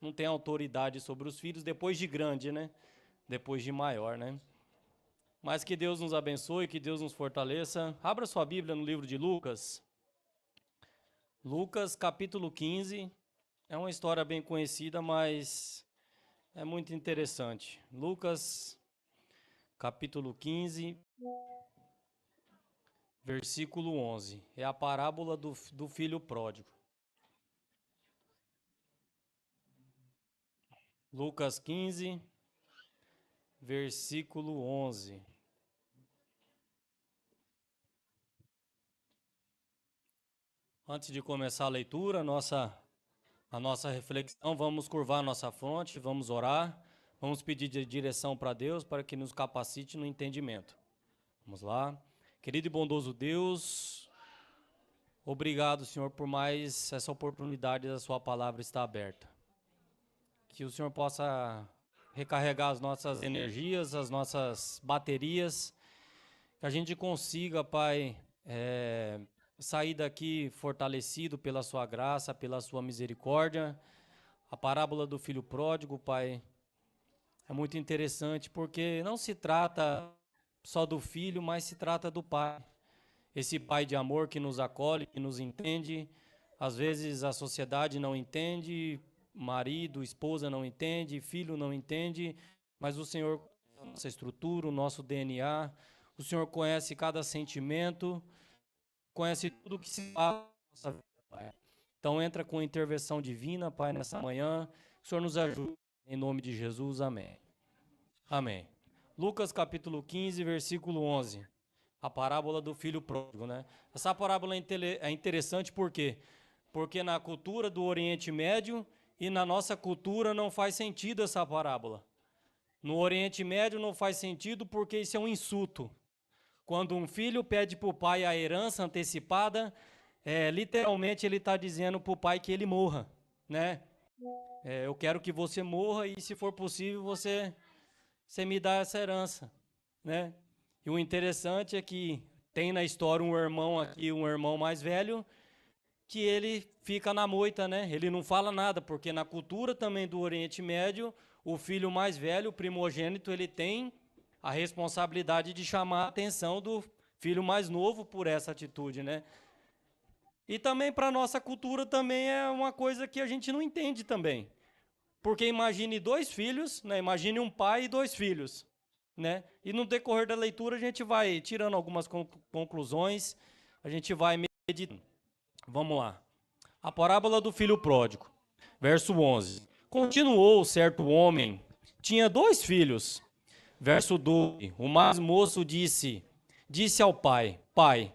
não tem autoridade sobre os filhos depois de grande, né? Depois de maior, né? Mas que Deus nos abençoe, que Deus nos fortaleça. Abra sua Bíblia no livro de Lucas. Lucas, capítulo 15. É uma história bem conhecida, mas é muito interessante. Lucas, capítulo 15, versículo 11. É a parábola do filho pródigo. Lucas 15, versículo 11. Antes de começar a leitura, a nossa reflexão, vamos curvar a nossa fronte, vamos orar, vamos pedir direção para Deus para que nos capacite no entendimento. Vamos lá. Querido e bondoso Deus, obrigado, Senhor, por mais essa oportunidade da sua palavra estar aberta. Que o Senhor possa recarregar as nossas energias, as nossas baterias, que a gente consiga, Pai, sair daqui fortalecido pela sua graça, pela sua misericórdia. A parábola do filho pródigo, Pai, é muito interessante porque não se trata só do filho, mas se trata do pai. Esse pai de amor que nos acolhe, que nos entende. Às vezes a sociedade não entende, marido, esposa não entende, filho não entende, mas o Senhor conhece a nossa estrutura, o nosso DNA, o Senhor conhece cada sentimento, conhece tudo que se passa na nossa vida, Pai. Então entra com intervenção divina, Pai, nessa manhã. Que o Senhor nos ajude, em nome de Jesus, amém. Amém. Lucas capítulo 15, versículo 11. A parábola do filho pródigo, né? Essa parábola é interessante por quê? Porque na cultura do Oriente Médio e na nossa cultura não faz sentido essa parábola. No Oriente Médio não faz sentido porque isso é um insulto. Quando um filho pede para o pai a herança antecipada, literalmente ele está dizendo para o pai que ele morra, né? Eu quero que você morra e, se for possível, você me dá essa herança, né? E o interessante é que tem na história um irmão aqui, um irmão mais velho, que ele fica na moita, né? Ele não fala nada, porque na cultura também do Oriente Médio, o filho mais velho, o primogênito, ele tem a responsabilidade de chamar a atenção do filho mais novo por essa atitude, né? E também para a nossa cultura também é uma coisa que a gente não entende também. Porque imagine dois filhos, né? Imagine um pai e dois filhos, né? E no decorrer da leitura a gente vai tirando algumas conclusões, a gente vai meditando. Vamos lá. A parábola do filho pródigo, verso 11. Continuou certo homem, tinha dois filhos. Verso 12. O mais moço disse ao pai: Pai,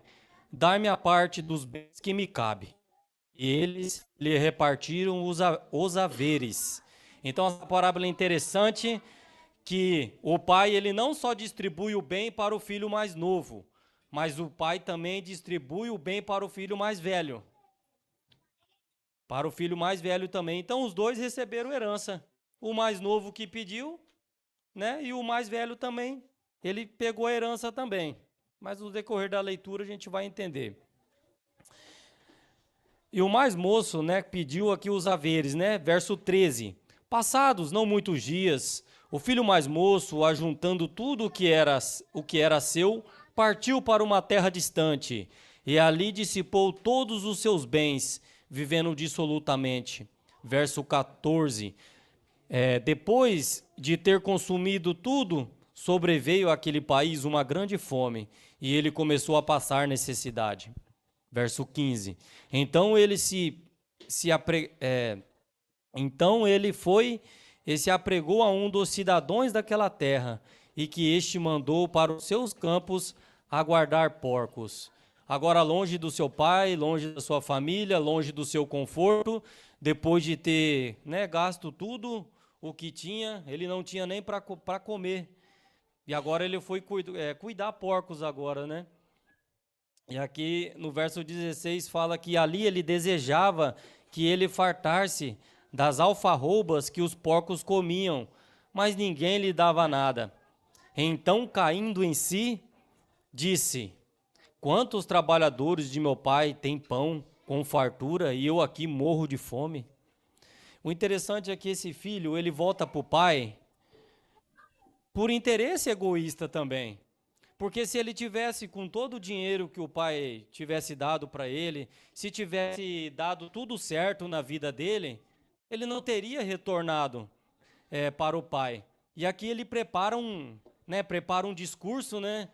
dá-me a parte dos bens que me cabe. E eles lhe repartiram os haveres. Então, essa parábola é interessante, que o pai ele não só distribui o bem para o filho mais novo, mas o pai também distribui o bem para o filho mais velho. Para o filho mais velho também. Então, os dois receberam herança. O mais novo que pediu, né? E o mais velho também, ele pegou a herança também. Mas no decorrer da leitura a gente vai entender. E o mais moço, né, pediu aqui os haveres, né? Verso 13. Passados não muitos dias, o filho mais moço, ajuntando tudo o que era seu, partiu para uma terra distante, e ali dissipou todos os seus bens, vivendo dissolutamente. Verso 14. Depois de ter consumido tudo, sobreveio àquele país uma grande fome, e ele começou a passar necessidade. Verso 15. Então ele então ele foi e se apregou a um dos cidadãos daquela terra, e que este mandou para os seus campos aguardar porcos. Agora, longe do seu pai, longe da sua família, longe do seu conforto, depois de ter, né, gasto tudo o que tinha, ele não tinha nem para comer. E agora ele foi cuidar porcos agora, né? E aqui no verso 16 fala que ali ele desejava que ele fartasse das alfarrobas que os porcos comiam, mas ninguém lhe dava nada. Então, caindo em si, disse: Quantos trabalhadores de meu pai têm pão com fartura e eu aqui morro de fome? O interessante é que esse filho, ele volta para o pai por interesse egoísta também. Porque se ele tivesse com todo o dinheiro que o pai tivesse dado para ele, se tivesse dado tudo certo na vida dele, ele não teria retornado para o pai. E aqui ele prepara um discurso, né?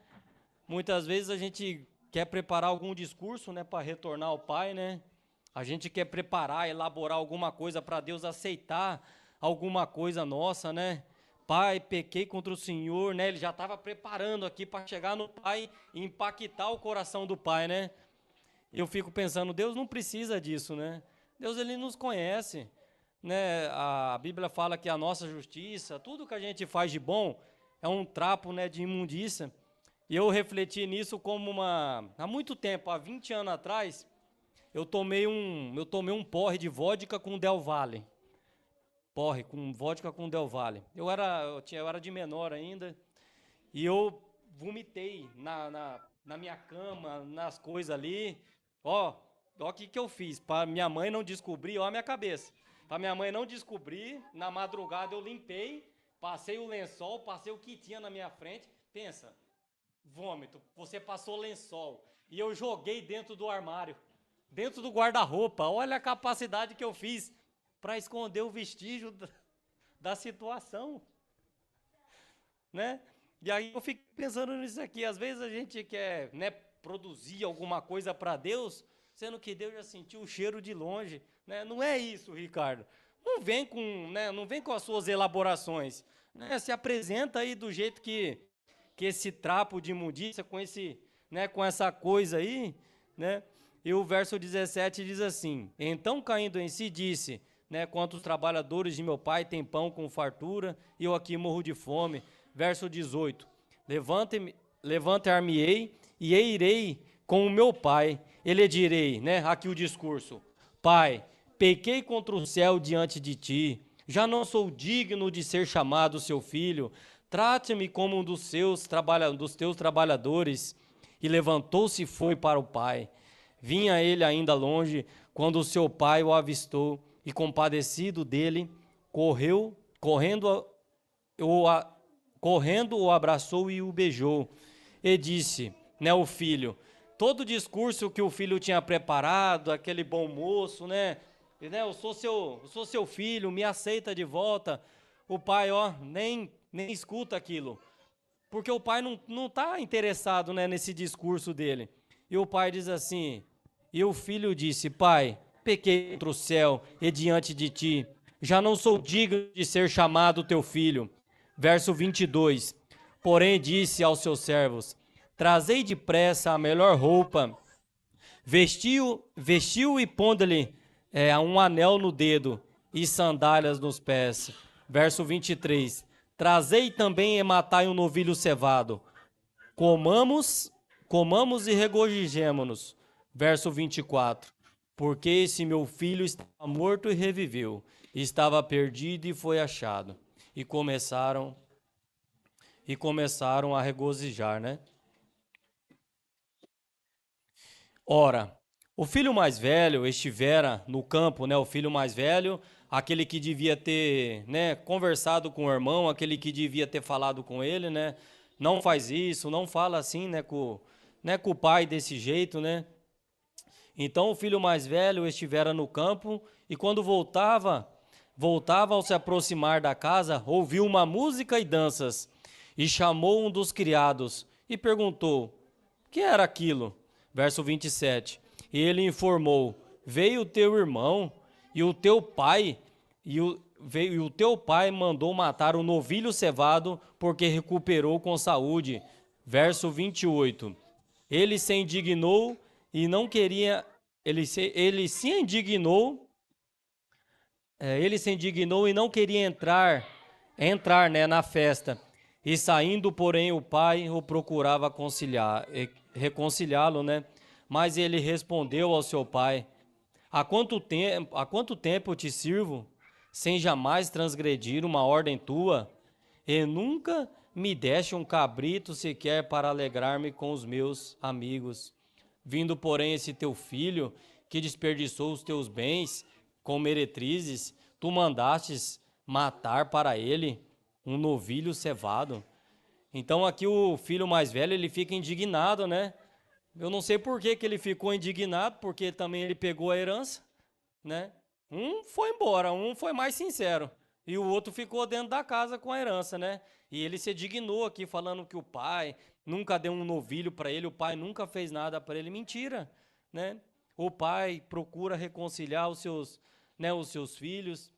Muitas vezes a gente quer preparar algum discurso, né, para retornar ao pai, né? A gente quer preparar, elaborar alguma coisa para Deus aceitar alguma coisa nossa, né? Pai, pequei contra o Senhor, né? Ele já estava preparando aqui para chegar no pai e impactar o coração do pai, né? Eu fico pensando, Deus não precisa disso, né? Deus, ele nos conhece, né? A Bíblia fala que a nossa justiça, tudo que a gente faz de bom, é um trapo, né, de imundícia. E eu refleti nisso há muito tempo, há 20 anos atrás, eu tomei um porre de vodka com Del Valle. Porre com vodka com Del Valle. Eu era de menor ainda e eu vomitei na minha cama, nas coisas ali. Ó o que eu fiz para minha mãe não descobrir, ó a minha cabeça. Para minha mãe não descobrir, na madrugada eu limpei, passei o lençol, passei o que tinha na minha frente. Pensa, vômito, você passou lençol e eu joguei dentro do armário, dentro do guarda-roupa. Olha a capacidade que eu fiz para esconder o vestígio da situação, né? E aí eu fico pensando nisso aqui. Às vezes a gente quer, né, produzir alguma coisa para Deus, sendo que Deus já sentiu o cheiro de longe, né? Não é isso, Ricardo. Não vem com as suas elaborações, né? Se apresenta aí do jeito que esse trapo de imundícia, com essa coisa aí, né? E o verso 17 diz assim: então caindo em si disse, né, quantos trabalhadores de meu pai têm pão com fartura, e eu aqui morro de fome. Verso 18: levantar-me-ei e irei com o meu pai, ele direi, né, aqui o discurso: Pai, pequei contra o céu diante de ti, já não sou digno de ser chamado seu filho, trate-me como um dos teus trabalhadores. E levantou-se e foi para o pai. Vinha ele ainda longe, quando o seu pai o avistou, e compadecido dele, correndo, o abraçou e o beijou. E disse, né, o filho, todo o discurso que o filho tinha preparado, aquele bom moço, né, eu sou seu filho, me aceita de volta. O pai, nem escuta aquilo, porque o pai não está interessado, né, nesse discurso dele. E o pai diz assim, e o filho disse, pai, pequei contra o céu e diante de ti, já não sou digno de ser chamado teu filho. Verso 22, porém disse aos seus servos, trazei depressa a melhor roupa, vestiu e pondo-lhe um anel no dedo e sandálias nos pés. Verso 23, trazei também e matai um novilho cevado, comamos e regozijemo-nos. Verso 24, porque esse meu filho estava morto e reviveu, estava perdido e foi achado. E começaram a regozijar, né? Ora, o filho mais velho estivera no campo, né? O filho mais velho, aquele que devia ter, né, conversado com o irmão, aquele que devia ter falado com ele, né? Não faz isso, não fala assim, né, com o pai desse jeito, né? Então o filho mais velho estivera no campo e quando voltava ao se aproximar da casa, ouviu uma música e danças e chamou um dos criados e perguntou, que era aquilo? Verso 27, e ele informou, veio o teu irmão e o teu pai, e o teu pai mandou matar o novilho cevado porque recuperou com saúde. Verso 28, ele se indignou e não queria, ele se indignou e não queria entrar, né, na festa. E saindo, porém, o pai o procurava reconciliá-lo, né? Mas ele respondeu ao seu pai, há quanto tempo te sirvo, sem jamais transgredir uma ordem tua? E nunca me deste um cabrito sequer para alegrar-me com os meus amigos. Vindo, porém, esse teu filho, que desperdiçou os teus bens com meretrizes, tu mandastes matar para ele um novilho cevado. Então aqui o filho mais velho, ele fica indignado, né? Eu não sei por que que ele ficou indignado, porque também ele pegou a herança, né? Um foi embora, um foi mais sincero, e o outro ficou dentro da casa com a herança, né? E ele se dignou aqui falando que o pai nunca deu um novilho para ele, o pai nunca fez nada para ele. Mentira, né? O pai procura reconciliar os seus filhos.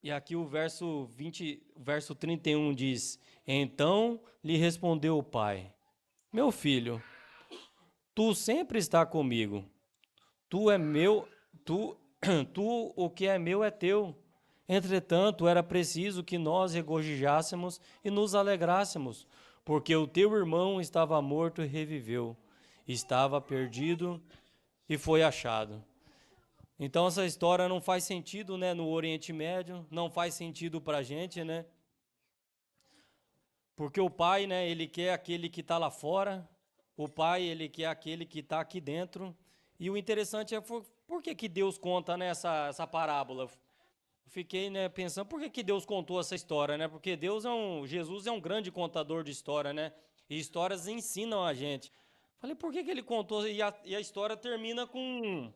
E aqui o verso 20, o verso 31 diz: Então lhe respondeu o pai: Meu filho, tu sempre está comigo. Tu é meu, tu, tu o que é meu é teu. Entretanto, era preciso que nós regozijássemos e nos alegrássemos, porque o teu irmão estava morto e reviveu, estava perdido e foi achado. Então essa história não faz sentido, né, no Oriente Médio, não faz sentido para a gente, né? Porque o pai, né, ele quer aquele que está lá fora, o pai, ele quer aquele que está aqui dentro. E o interessante é por que que Deus conta, né, essa parábola? Fiquei, né, pensando, por que que Deus contou essa história, né? Porque Jesus é um grande contador de história, né? E histórias ensinam a gente. Falei, por que que ele contou? E a história termina com...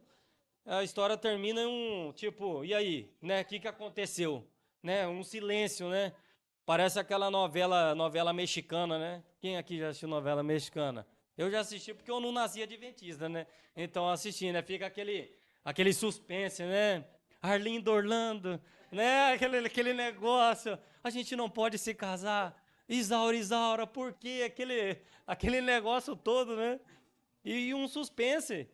A história termina em um, tipo, e aí, né? O que que aconteceu? Né? Um silêncio, né? Parece aquela novela mexicana, né? Quem aqui já assistiu novela mexicana? Eu já assisti porque eu não nasci adventista, né? Então assisti, né? Fica aquele suspense, né? Arlindo Orlando, né? Aquele negócio. A gente não pode se casar. Isaura, Isaura, por quê? Aquele negócio todo, né? E um suspense.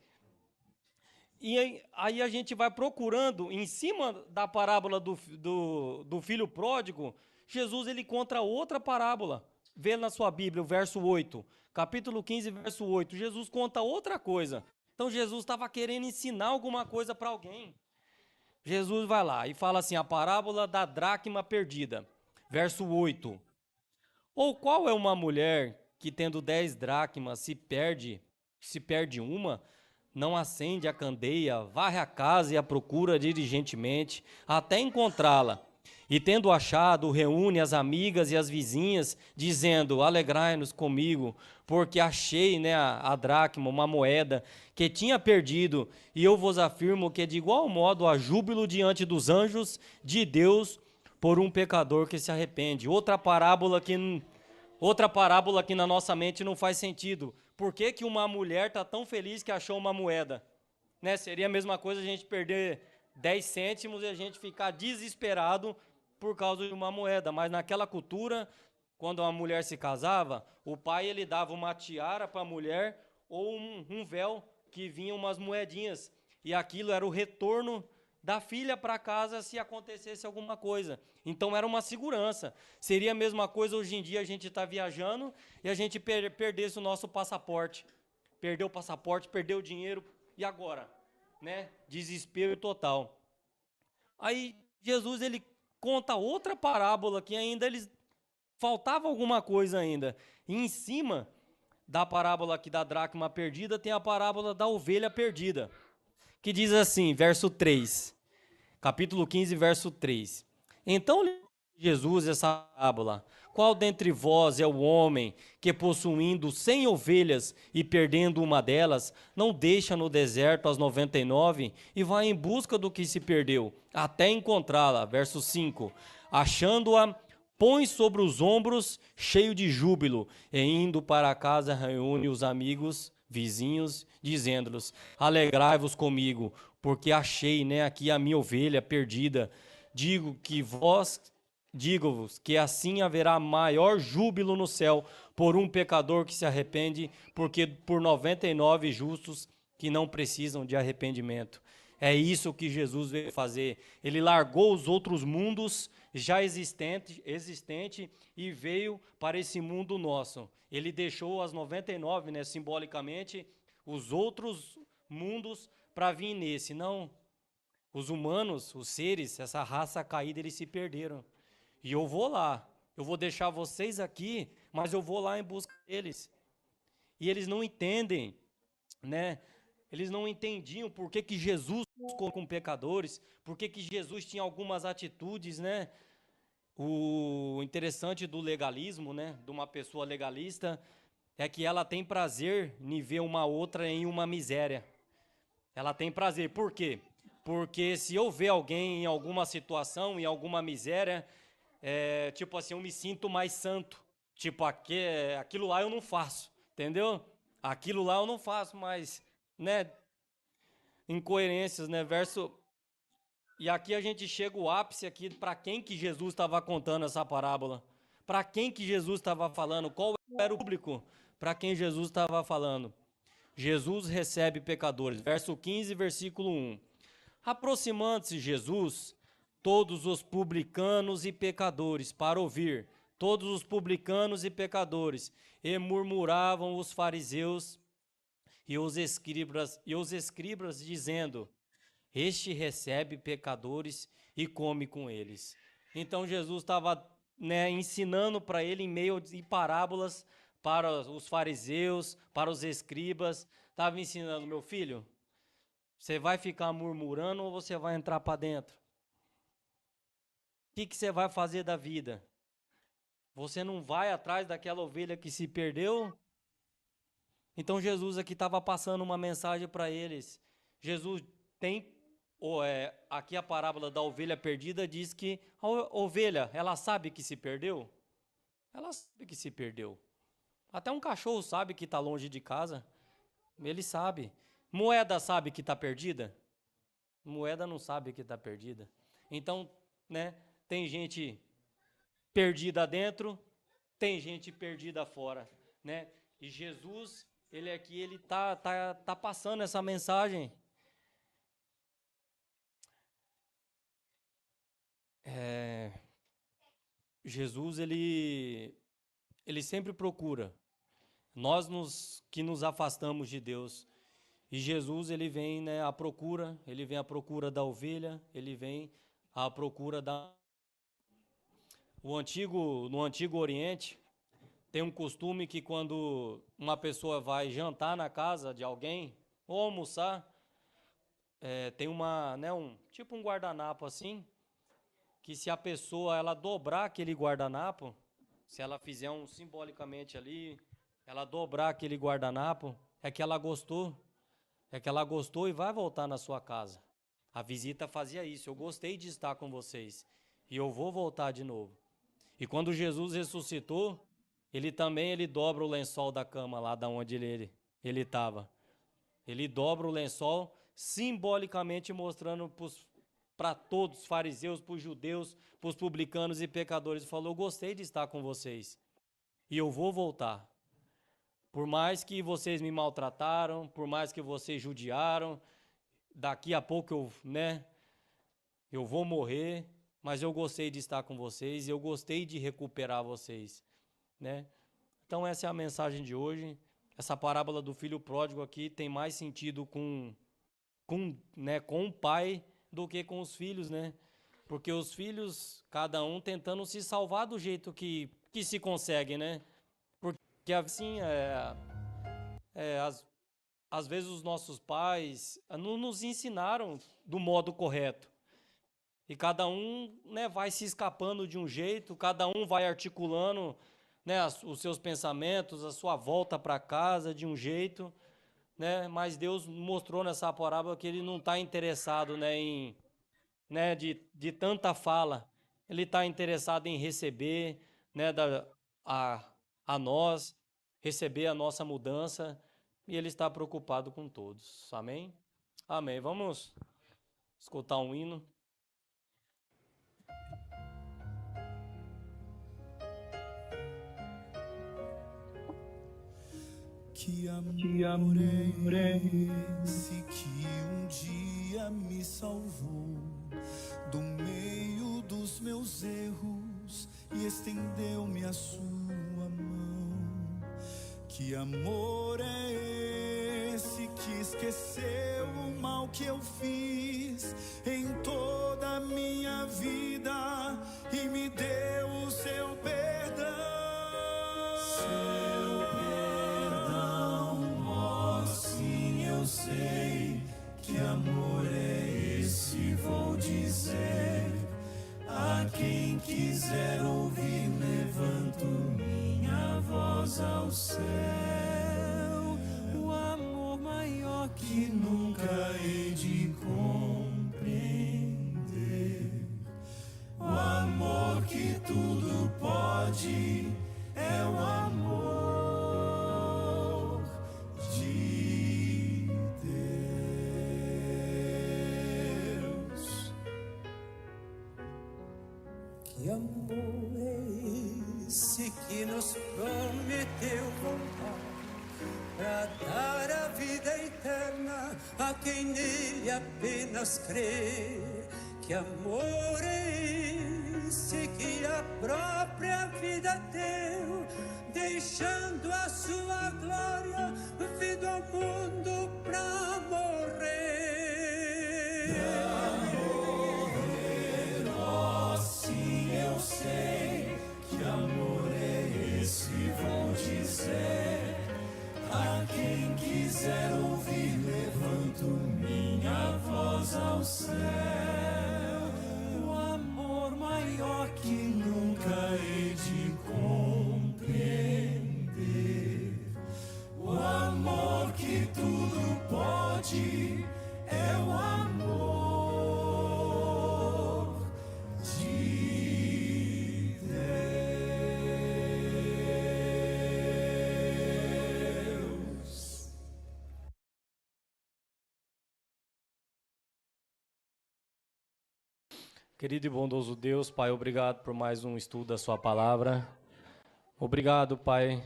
E aí a gente vai procurando, em cima da parábola do filho pródigo, Jesus ele conta outra parábola. Vê na sua Bíblia, o verso 8, capítulo 15, verso 8. Jesus conta outra coisa. Então Jesus estava querendo ensinar alguma coisa para alguém. Jesus vai lá e fala assim, a parábola da dracma perdida. Verso 8. Ou qual é uma mulher que tendo 10 dracmas se perde uma, não acende a candeia, varre a casa e a procura diligentemente, até encontrá-la. E tendo achado, reúne as amigas e as vizinhas, dizendo, alegrai-nos comigo, porque achei, né, a dracma, uma moeda, que tinha perdido, e eu vos afirmo que de igual modo há júbilo diante dos anjos de Deus por um pecador que se arrepende. Outra parábola que na nossa mente não faz sentido. Por que que uma mulher está tão feliz que achou uma moeda? Né? Seria a mesma coisa a gente perder 10 cêntimos e a gente ficar desesperado por causa de uma moeda. Mas naquela cultura, quando uma mulher se casava, o pai ele dava uma tiara para a mulher ou um véu que vinha umas moedinhas. E aquilo era o retorno da filha para casa se acontecesse alguma coisa. Então era uma segurança. Seria a mesma coisa hoje em dia a gente está viajando e a gente perdesse o nosso passaporte. Perdeu o passaporte, perdeu o dinheiro, e agora? Né? Desespero total. Aí Jesus ele conta outra parábola que ainda eles faltava alguma coisa ainda. E em cima da parábola aqui da dracma perdida tem a parábola da ovelha perdida, que diz assim, verso 3. Capítulo 15, verso 3. Então lhe disse Jesus essa parábola: Qual dentre vós é o homem que, possuindo 100 ovelhas e perdendo uma delas, não deixa no deserto as 99 e vai em busca do que se perdeu, até encontrá-la? Verso 5. Achando-a, põe sobre os ombros, cheio de júbilo, e indo para casa reúne os amigos, vizinhos, dizendo-lhes: Alegrai-vos comigo, porque achei, né, aqui a minha ovelha perdida. Digo-vos que assim haverá maior júbilo no céu por um pecador que se arrepende, porque por 99 justos que não precisam de arrependimento. É isso que Jesus veio fazer. Ele largou os outros mundos já existente e veio para esse mundo nosso. Ele deixou as 99, né, simbolicamente, os outros mundos para vir nesse. Não, os humanos, os seres, essa raça caída, eles se perderam. E eu vou lá. Eu vou deixar vocês aqui, mas eu vou lá em busca deles. E eles não entendem, né? Eles não entendiam por que que Jesus ficou com pecadores, por que que Jesus tinha algumas atitudes, né? O interessante do legalismo, né, de uma pessoa legalista, é que ela tem prazer em ver uma outra em uma miséria. Ela tem prazer. Por quê? Porque se eu ver alguém em alguma situação, em alguma miséria, tipo assim, eu me sinto mais santo. Tipo, aquilo lá eu não faço, entendeu? Aquilo lá eu não faço, mas, né, incoerências, né, E aqui a gente chega o ápice aqui para quem que Jesus estava contando essa parábola. Para quem que Jesus estava falando? Qual era o público para quem Jesus estava falando? Jesus recebe pecadores. Verso 15, versículo 1. Aproximando-se Jesus, todos os publicanos e pecadores, para ouvir, todos os publicanos e pecadores, e murmuravam os fariseus e os escribas dizendo: Este recebe pecadores e come com eles. Então Jesus estava, né, ensinando para ele em meio de parábolas para os fariseus, para os escribas, estava ensinando: meu filho, você vai ficar murmurando ou você vai entrar para dentro? O que você vai fazer da vida? Você não vai atrás daquela ovelha que se perdeu? Então Jesus aqui estava passando uma mensagem para eles. Jesus tem, aqui a parábola da ovelha perdida diz que a ovelha, ela sabe que se perdeu? Ela sabe que se perdeu. Até um cachorro sabe que está longe de casa. Ele sabe. Moeda sabe que está perdida? Moeda não sabe que está perdida. Então, né, tem gente perdida dentro, tem gente perdida fora, né? E Jesus, ele aqui, ele tá passando essa mensagem. Jesus, ele sempre procura. Que nos afastamos de Deus. E Jesus, ele vem, né, à procura, ele vem à procura da ovelha, ele vem à procura da... No Antigo Oriente, tem um costume que quando uma pessoa vai jantar na casa de alguém, ou almoçar, tem tipo um guardanapo assim, que se a pessoa ela dobrar aquele guardanapo, se ela fizer simbolicamente ali, ela dobrar aquele guardanapo, é que ela gostou. É que ela gostou e vai voltar na sua casa. A visita fazia isso. Eu gostei de estar com vocês e eu vou voltar de novo. E quando Jesus ressuscitou, ele dobra o lençol da cama lá da onde ele estava. Ele dobra o lençol, simbolicamente mostrando para todos os fariseus, para os judeus, para os publicanos e pecadores. Ele falou: gostei de estar com vocês e eu vou voltar. Por mais que vocês me maltrataram, por mais que vocês judiaram, daqui a pouco eu vou morrer, mas eu gostei de estar com vocês, eu gostei de recuperar vocês, né? Então essa é a mensagem de hoje. Essa parábola do filho pródigo aqui tem mais sentido com o pai do que com os filhos, né? Porque os filhos, cada um tentando se salvar do jeito que se consegue, né? Porque assim, às vezes os nossos pais não nos ensinaram do modo correto. E cada um, né, vai se escapando de um jeito, cada um vai articulando, né, os seus pensamentos, a sua volta para casa de um jeito, né? Mas Deus mostrou nessa parábola que ele não está interessado, né, de tanta fala. Ele está interessado em receber, né, a nós, receber a nossa mudança, e ele está preocupado com todos. Amém? Amém. Vamos escutar um hino. Que amor é esse que um dia me salvou do meio dos meus erros e estendeu-me a sua mão? Que amor é esse que esqueceu o mal que eu fiz em toda a minha vida e me deu o seu perdão? Seu perdão, ó sim, eu sei. voz ao céu, o amor maior que nunca hei de compreender, o amor que tudo pode, é o amor de Deus. Que amor é esse que nos prometeu voltar para dar a vida eterna a quem nele apenas crê? Que amor é esse que a própria vida deu, deixando a sua glória, vindo ao mundo pra morrer? Oh, sim, eu sei que amor é esse, vou dizer. A quem quiser ouvir, levanto minha voz ao céu. O amor maior que nunca hei de compreender, o amor que tudo pode, é o amor de Deus. Querido e bondoso Deus, Pai, obrigado por mais um estudo da sua palavra. Obrigado, Pai.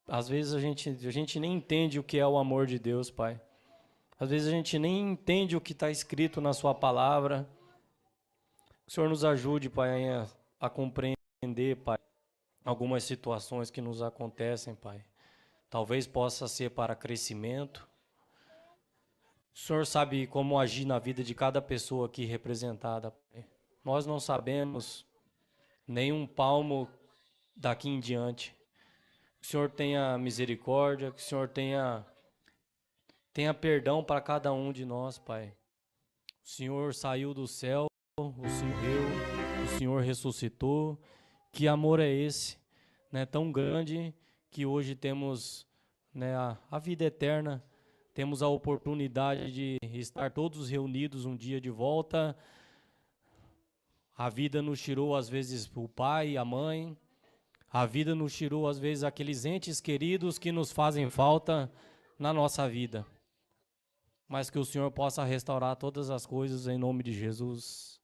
Às vezes a gente nem entende o que é o amor de Deus, Pai. Às vezes a gente nem entende o que está escrito na sua palavra. Que o Senhor nos ajude, Pai, a compreender, Pai, algumas situações que nos acontecem, Pai. Talvez possa ser para crescimento. O Senhor sabe como agir na vida de cada pessoa aqui representada, Pai. Nós não sabemos nem um palmo daqui em diante. Que o Senhor tenha misericórdia, que o Senhor tenha perdão para cada um de nós, Pai. O Senhor saiu do céu, o Senhor ressuscitou. Que amor é esse, né, tão grande, que hoje temos, né, a vida eterna, temos a oportunidade de estar todos reunidos um dia de volta. A vida nos tirou, às vezes, o pai, a mãe. A vida nos tirou, às vezes, aqueles entes queridos que nos fazem falta na nossa vida. Mas que o Senhor possa restaurar todas as coisas em nome de Jesus.